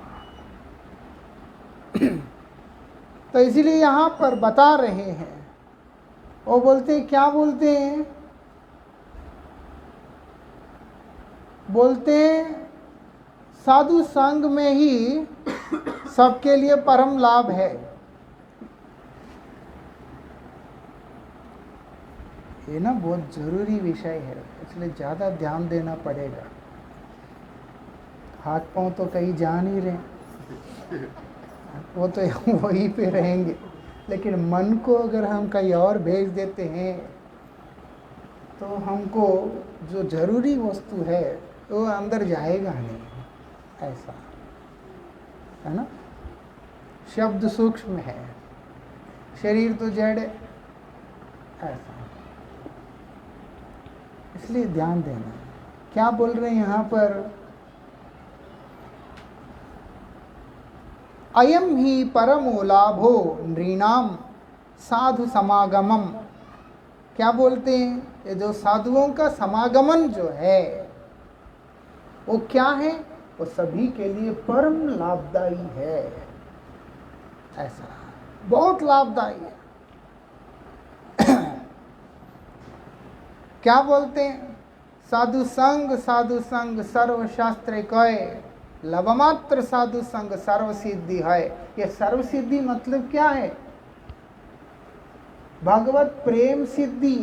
तो इसीलिए यहां पर बता रहे हैं, वो बोलते क्या बोलते हैं? बोलते हैं साधु संग में ही सबके लिए परम लाभ है। ये ना बहुत जरूरी विषय है, इसलिए ज़्यादा ध्यान देना पड़ेगा। हाथ पांव तो कहीं जा नहीं रहे, वो तो वहीं पे रहेंगे, लेकिन मन को अगर हम कहीं और भेज देते हैं तो हमको जो जरूरी वस्तु है वो अंदर जाएगा नहीं। ऐसा है ना, शब्द सूक्ष्म है, शरीर तो जड़ है। ऐसा इसलिए ध्यान देना। क्या बोल रहे हैं यहाँ पर? अयम ही परमो लाभो नृणाम साधु समागमम। क्या बोलते हैं? ये जो साधुओं का समागमन जो है वो क्या है? वो सभी के लिए परम लाभदायी है। ऐसा बहुत लाभदायी है। क्या बोलते हैं? साधु संग सर्वशास्त्र कय, लवमात्र साधु संग सर्व सिद्धि है। ये सर्व सिद्धि मतलब क्या है? भगवत प्रेम सिद्धि,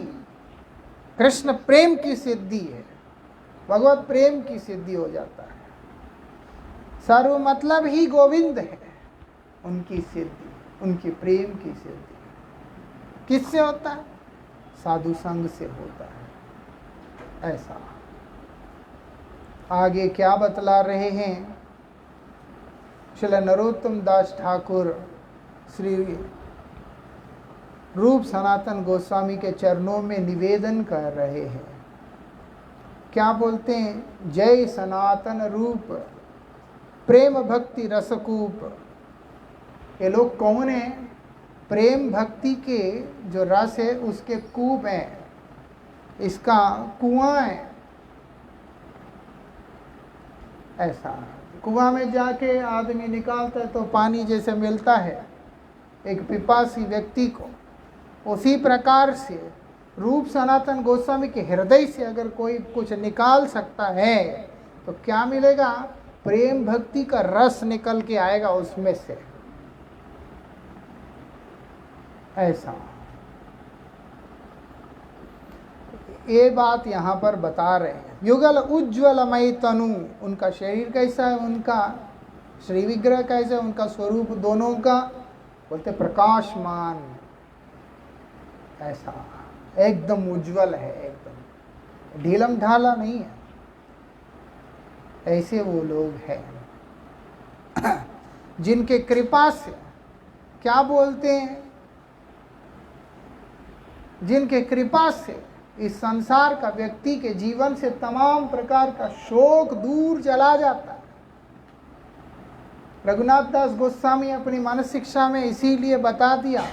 कृष्ण प्रेम की सिद्धि है, भगवत प्रेम की सिद्धि हो जाता है। सर्व मतलब ही गोविंद है, उनकी सिद्धि, उनकी प्रेम की सिद्धि किससे होता है? साधु संग से होता है। ऐसा आगे क्या बतला रहे हैं? श्री नरोत्तम दास ठाकुर श्री रूप सनातन गोस्वामी के चरणों में निवेदन कर रहे हैं। क्या बोलते हैं? जय सनातन रूप प्रेम भक्ति रसकूप। ये लोग कौन हैं? प्रेम भक्ति के जो रस है उसके कूप हैं। इसका कुआं है। ऐसा कुआं में जाके आदमी निकालता है तो पानी जैसे मिलता है एक पिपासी व्यक्ति को, उसी प्रकार से रूप सनातन गोस्वामी के हृदय से अगर कोई कुछ निकाल सकता है तो क्या मिलेगा? प्रेम भक्ति का रस निकल के आएगा उसमें से। ऐसा ये बात यहाँ पर बता रहे हैं। युगल उज्ज्वलमय तनु, उनका शरीर कैसा है, उनका श्री विग्रह कैसा है, उनका स्वरूप दोनों का बोलते प्रकाशमान, ऐसा एकदम उज्जवल है, एकदम ढीलम ढाला नहीं है। ऐसे वो लोग हैं जिनके कृपा से क्या बोलते हैं, जिनके कृपा से इस संसार का व्यक्ति के जीवन से तमाम प्रकार का शोक दूर चला जाता है। रघुनाथ दास गोस्वामी अपनी मानस शिक्षा में इसीलिए बता दिया,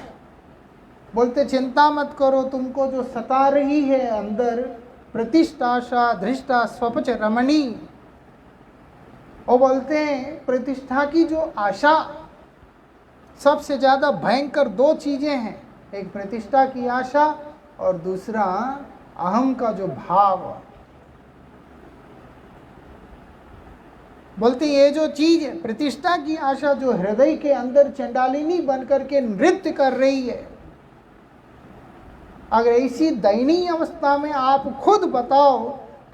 बोलते चिंता मत करो, तुमको जो सता रही है अंदर प्रतिष्ठाशा धृष्टा स्वपच रमणी, वो बोलते हैं प्रतिष्ठा की जो आशा, सबसे ज़्यादा भयंकर दो चीज़ें हैं, एक प्रतिष्ठा की आशा और दूसरा अहम का जो भाव। बोलते ये जो चीज है प्रतिष्ठा की आशा जो हृदय के अंदर चंडालिनी बनकर के नृत्य कर रही है, अगर ऐसी दयनीय अवस्था में आप खुद बताओ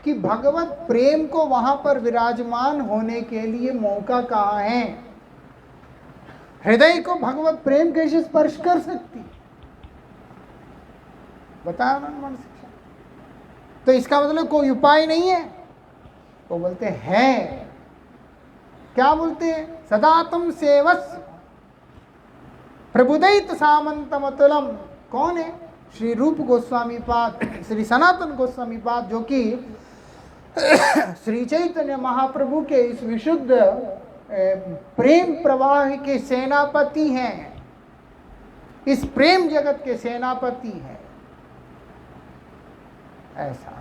कि भगवत प्रेम को वहां पर विराजमान होने के लिए मौका कहाँ है? हृदय को भगवत प्रेम कैसे स्पर्श कर सकती? बताया मन शिक्षा। तो इसका मतलब कोई उपाय नहीं है। वो बोलते हैं, क्या बोलते हैं? सदा तुम सेवस प्रबुदित सामंतम अतुलम। कौन है? श्री रूप गोस्वामी पाद, श्री सनातन गोस्वामी पाद, जो कि श्री चैतन्य महाप्रभु के इस विशुद्ध प्रेम प्रवाह के सेनापति हैं, इस प्रेम जगत के सेनापति हैं। ऐसा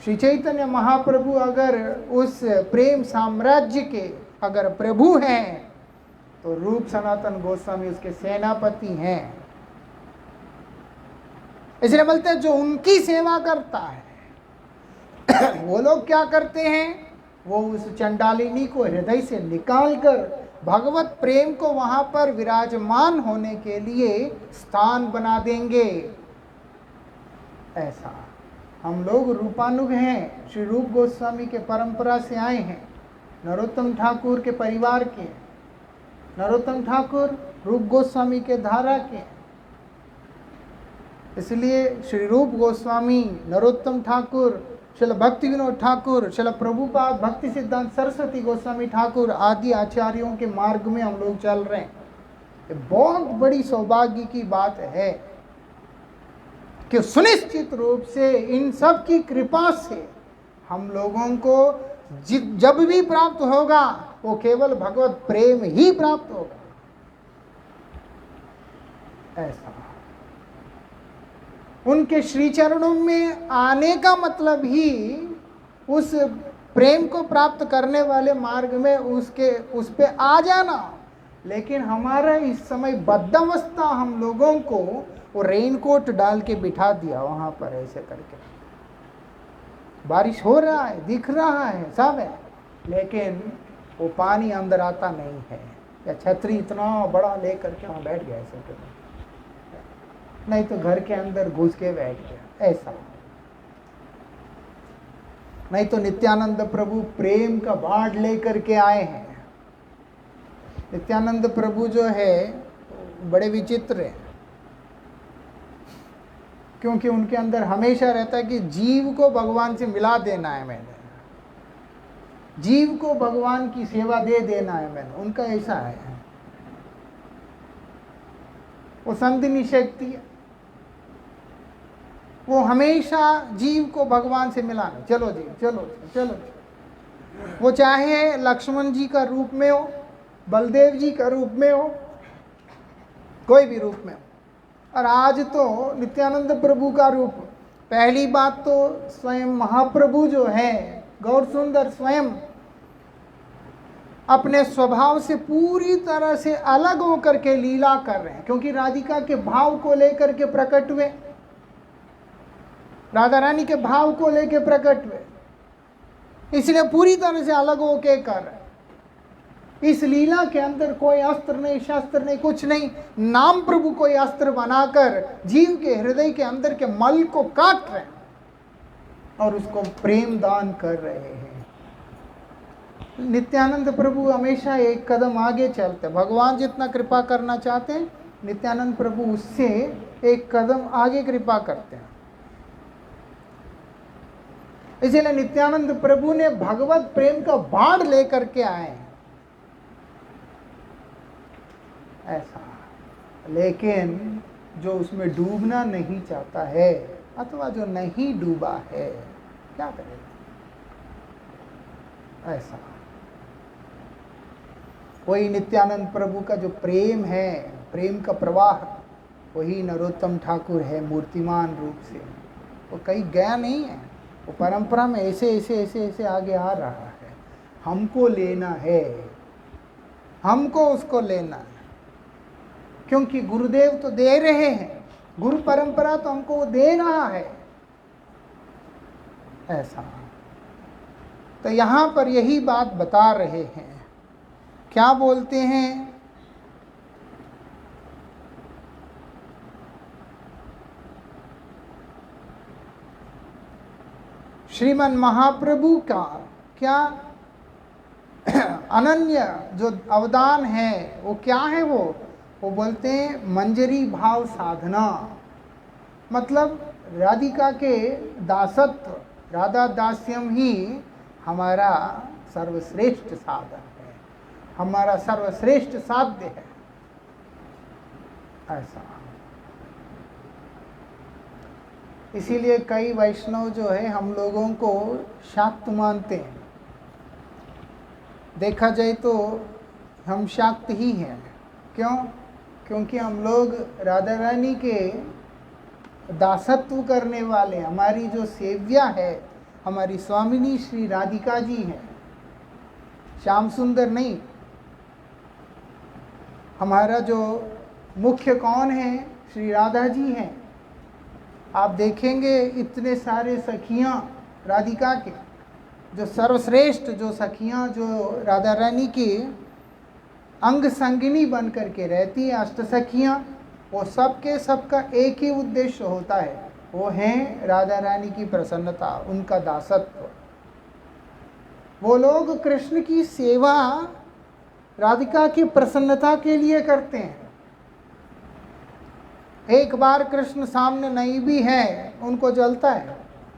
श्री चैतन्य महाप्रभु अगर उस प्रेम साम्राज्य के अगर प्रभु हैं तो रूप सनातन गोस्वामी उसके सेनापति हैं। इसलिए बोलते हैं जो उनकी सेवा करता है वो लोग क्या करते हैं? वो उस चंडालिनी को हृदय से निकालकर भगवत प्रेम को वहां पर विराजमान होने के लिए स्थान बना देंगे। ऐसा हम लोग रूपानुग हैं, श्री रूप गोस्वामी के परंपरा से आए हैं, नरोत्तम ठाकुर के परिवार के। नरोत्तम ठाकुर रूप गोस्वामी के धारा के, इसलिए श्री रूप गोस्वामी, नरोत्तम ठाकुर, श्रील भक्ति विनोद ठाकुर, श्रील प्रभुपाद भक्ति सिद्धांत सरस्वती गोस्वामी ठाकुर आदि आचार्यों के मार्ग में हम लोग चल रहे हैं। ये बहुत बड़ी सौभाग्य की बात है कि सुनिश्चित रूप से इन सब की कृपा से हम लोगों को जब भी प्राप्त होगा वो केवल भगवत प्रेम ही प्राप्त होगा। ऐसा उनके श्री चरणों में आने का मतलब ही उस प्रेम को प्राप्त करने वाले मार्ग में उस पे आ जाना। लेकिन हमारा इस समय बद्धावस्था हम लोगों को वो रेनकोट डाल के बिठा दिया वहाँ पर, ऐसे करके बारिश हो रहा है, दिख रहा है, सब है, लेकिन वो पानी अंदर आता नहीं है। या छतरी इतना बड़ा लेकर के वहाँ बैठ गया ऐसे करके, नहीं तो घर के अंदर घुस के बैठ गया। ऐसा नहीं तो नित्यानंद प्रभु प्रेम का बाढ़ लेकर के आए हैं। नित्यानंद प्रभु जो है बड़े विचित्र है, क्योंकि उनके अंदर हमेशा रहता है कि जीव को भगवान से मिला देना है मैंने, जीव को भगवान की सेवा दे देना है मैंने, उनका ऐसा है। वो संदिनी शक्ति है, वो हमेशा जीव को भगवान से मिलाना, चलो जी चलो चलो। वो चाहे लक्ष्मण जी का रूप में हो, बलदेव जी का रूप में हो, कोई भी रूप में हो। और आज तो नित्यानंद प्रभु का रूप पहली बात तो स्वयं महाप्रभु जो है गौर सुंदर स्वयं अपने स्वभाव से पूरी तरह से अलग होकर के लीला कर रहे हैं, क्योंकि राधिका के भाव को लेकर के प्रकट हुए, राधा रानी के भाव को लेकर प्रकट हुए, इसलिए पूरी तरह से अलग होके कर रहे हैं। इस लीला के अंदर कोई अस्त्र नहीं, शस्त्र नहीं, कुछ नहीं, नाम प्रभु कोई अस्त्र बनाकर जीव के हृदय के अंदर के मल को काट रहे हैं और उसको प्रेम दान कर रहे हैं। नित्यानंद प्रभु हमेशा एक कदम आगे चलते, भगवान जितना कृपा करना चाहते हैं नित्यानंद प्रभु उससे एक कदम आगे कृपा करते हैं। इसलिए नित्यानंद प्रभु ने भगवत प्रेम का बाढ़ लेकर के आए हैं ऐसा। लेकिन जो उसमें डूबना नहीं चाहता है अथवा जो नहीं डूबा है क्या करेगा ऐसा। वही नित्यानंद प्रभु का जो प्रेम है, प्रेम का प्रवाह, वही नरोत्तम ठाकुर है मूर्तिमान रूप से। वो कहीं गया नहीं है, वो परंपरा में ऐसे ऐसे ऐसे ऐसे आगे आ रहा है। हमको लेना है, हमको उसको लेना है, क्योंकि गुरुदेव तो दे रहे हैं, गुरु परंपरा तो हमको वो दे रहा है ऐसा। तो यहाँ पर यही बात बता रहे हैं। क्या बोलते हैं? श्रीमन महाप्रभु का क्या अनन्य जो अवदान है वो क्या है? वो बोलते हैं मंजरी भाव साधना, मतलब राधिका के दासत्व, राधा दास्यम ही हमारा सर्वश्रेष्ठ साधन है, हमारा सर्वश्रेष्ठ साध्य है ऐसा। इसीलिए कई वैष्णव जो है हम लोगों को शाक्त मानते हैं। देखा जाए तो हम शाक्त ही हैं। क्यों? क्योंकि हम लोग राधा रानी के दासत्व करने वाले, हमारी जो सेव्या है, हमारी स्वामिनी श्री राधिका जी हैं, श्याम सुंदर नहीं। हमारा जो मुख्य कौन है? श्री राधा जी हैं। आप देखेंगे इतने सारे सखियाँ राधिका के, जो सर्वश्रेष्ठ जो सखियाँ जो राधा रानी की अंग संगिनी बन करके रहती है, अष्ट सखियाँ, वो सबके सबका एक ही उद्देश्य होता है, वो हैं राधा रानी की प्रसन्नता, उनका दासत्व। वो लोग कृष्ण की सेवा राधिका की प्रसन्नता के लिए करते हैं। एक बार कृष्ण सामने नहीं भी है उनको जलता है,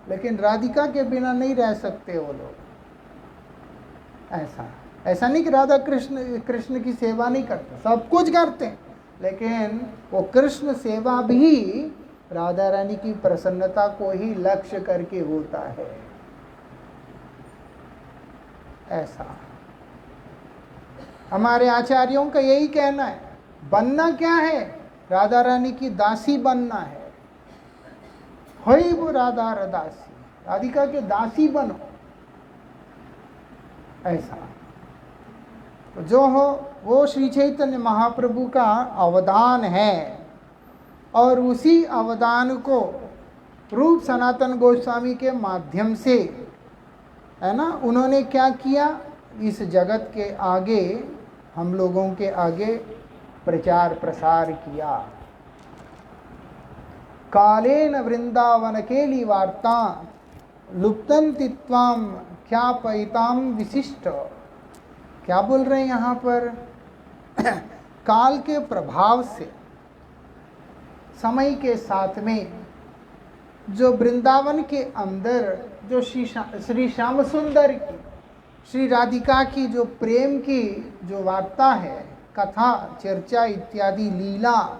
लेकिन राधिका के बिना नहीं रह सकते वो लोग ऐसा। ऐसा नहीं कि राधा कृष्ण की सेवा नहीं करते, सब कुछ करते हैं, लेकिन वो कृष्ण सेवा भी राधा रानी की प्रसन्नता को ही लक्ष्य करके होता है ऐसा। हमारे आचार्यों का यही कहना है। बनना क्या है? राधा रानी की दासी बनना है। होई वो राधा दासी, राधिका के दासी बनो ऐसा। तो जो हो वो श्री चैतन्य महाप्रभु का अवदान है, और उसी अवदान को रूप सनातन गोस्वामी के माध्यम से, है ना, उन्होंने क्या किया? इस जगत के आगे, हम लोगों के आगे प्रचार प्रसार किया। कालेन वृंदावन केली वार्ता लुप्तंति त्वाम क्या पैताम विशिष्ट। क्या बोल रहे हैं यहाँ पर? काल के प्रभाव से, समय के साथ में जो वृंदावन के अंदर जो श्री श्याम सुंदर की, श्री राधिका की जो प्रेम की जो वार्ता है, कथा, चर्चा इत्यादि लीला,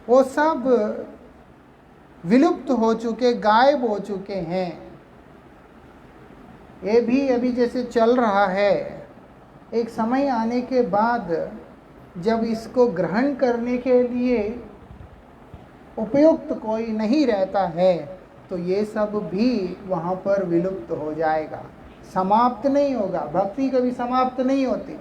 वो सब विलुप्त हो चुके, गायब हो चुके हैं। ये भी अभी जैसे चल रहा है, एक समय आने के बाद जब इसको ग्रहण करने के लिए उपयुक्त कोई नहीं रहता है तो ये सब भी वहाँ पर विलुप्त हो जाएगा, समाप्त नहीं होगा। भक्ति कभी समाप्त नहीं होती,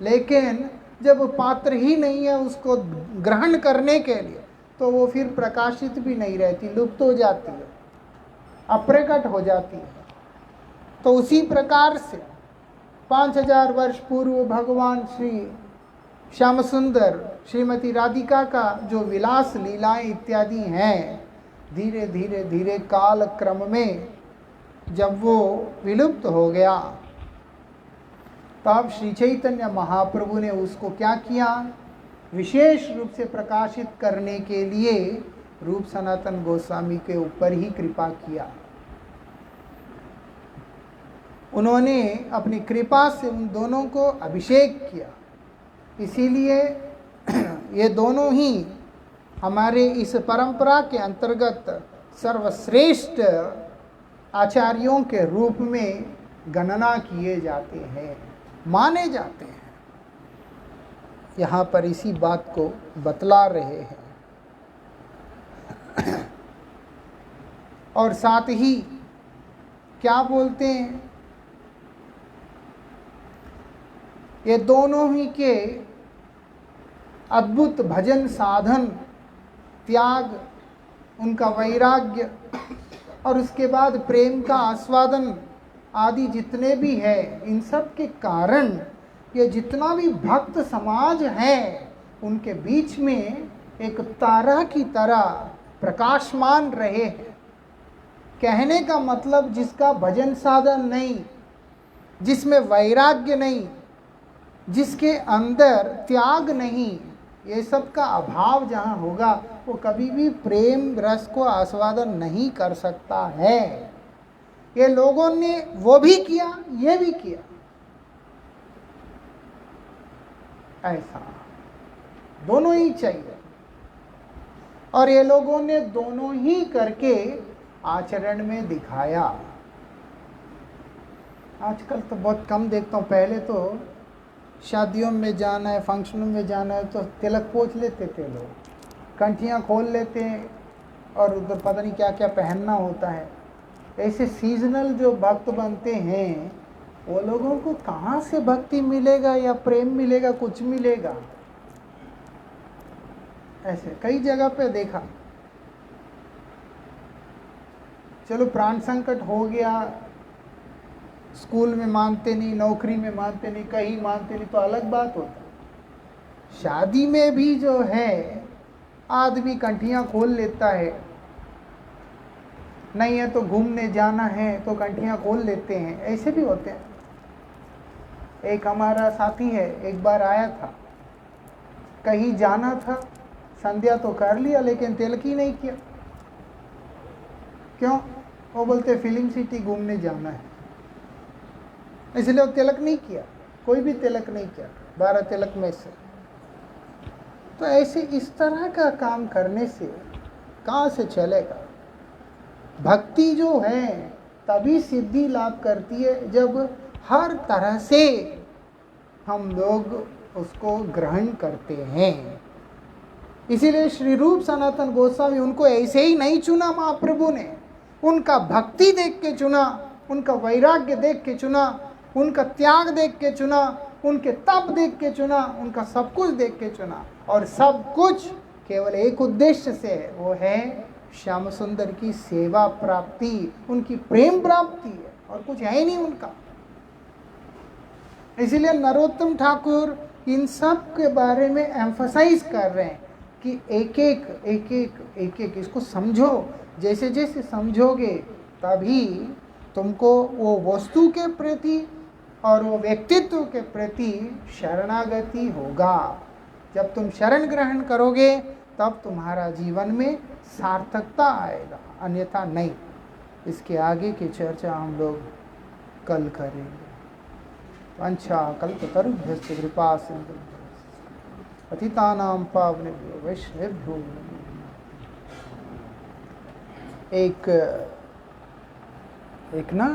लेकिन जब पात्र ही नहीं है उसको ग्रहण करने के लिए तो वो फिर प्रकाशित भी नहीं रहती, लुप्त हो जाती है, अप्रकट हो जाती है। तो उसी प्रकार से 5000 वर्ष पूर्व भगवान श्री श्याम सुंदर, श्रीमती राधिका का जो विलास लीलाएं इत्यादि हैं, धीरे धीरे धीरे काल क्रम में जब वो विलुप्त हो गया तब श्री चैतन्य महाप्रभु ने उसको क्या किया, विशेष रूप से प्रकाशित करने के लिए रूप सनातन गोस्वामी के ऊपर ही कृपा किया। उन्होंने अपनी कृपा से उन दोनों को अभिषेक किया। इसीलिए ये दोनों ही हमारे इस परंपरा के अंतर्गत सर्वश्रेष्ठ आचार्यों के रूप में गणना किए जाते हैं, माने जाते हैं। यहाँ पर इसी बात को बतला रहे हैं। और साथ ही क्या बोलते हैं, ये दोनों ही के अद्भुत भजन साधन, त्याग, उनका वैराग्य और उसके बाद प्रेम का आस्वादन आदि जितने भी है, इन सब के कारण ये जितना भी भक्त समाज है उनके बीच में एक तारा की तरह प्रकाशमान रहे हैं। कहने का मतलब जिसका भजन साधन नहीं, जिसमें वैराग्य नहीं, जिसके अंदर त्याग नहीं, ये सब का अभाव जहाँ होगा वो कभी भी प्रेम रस को आस्वादन नहीं कर सकता है। ये लोगों ने वो भी किया, ये भी किया, ऐसा दोनों ही चाहिए। और ये लोगों ने दोनों ही करके आचरण में दिखाया। आजकल तो बहुत कम देखता हूँ, पहले तो शादियों में जाना है, फंक्शनों में जाना है तो तिलक पोंछ लेते थे लोग, कंठियाँ खोल लेते हैं और उधर पता नहीं क्या क्या पहनना होता है। ऐसे सीजनल जो भक्त बनते हैं वो लोगों को कहाँ से भक्ति मिलेगा या प्रेम मिलेगा, कुछ मिलेगा। ऐसे कई जगह पे देखा। चलो प्राण संकट हो गया, स्कूल में मानते नहीं, नौकरी में मानते नहीं, कहीं मानते नहीं तो अलग बात होता। शादी में भी जो है आदमी कंठियाँ खोल लेता है, नहीं है तो घूमने जाना है तो कंठियाँ खोल लेते हैं, ऐसे भी होते हैं। एक हमारा साथी है, एक बार आया था, कहीं जाना था, संध्या तो कर लिया लेकिन तिलक ही नहीं किया। क्यों? वो बोलते फिल्म सिटी घूमने जाना है, इसलिए वो तिलक नहीं किया, कोई भी तिलक नहीं किया 12 तिलक में से। तो ऐसे इस तरह का काम करने से कहाँ से चलेगा? भक्ति जो है तभी सिद्धि लाभ करती है जब हर तरह से हम लोग उसको ग्रहण करते हैं। इसीलिए श्री रूप सनातन गोस्वामी उनको ऐसे ही नहीं चुना महाप्रभु ने, उनका भक्ति देख के चुना, उनका वैराग्य देख के चुना, उनका त्याग देख के चुना, उनके तप देख के चुना, उनका सब कुछ देख के चुना। और सब कुछ केवल एक उद्देश्य से है, वो है श्याम सुंदर की सेवा प्राप्ति, उनकी प्रेम प्राप्ति है, और कुछ है ही नहीं उनका। इसीलिए नरोत्तम ठाकुर इन सब के बारे में एम्फसाइज कर रहे हैं कि एक एक इसको समझो। जैसे जैसे समझोगे तभी तुमको वो वस्तु के प्रति और वो व्यक्तित्व के प्रति शरणागति होगा। जब तुम शरण ग्रहण करोगे तब तुम्हारा जीवन में सार्थकता आएगा, अन्यथा नहीं। इसके आगे की चर्चा हम लोग कल करेंगे। वंशा कल्पतरुभ्यश्च कृपा सिंधु पतितानां पावनेभ्यो वैष्णवेभ्यो। एक ना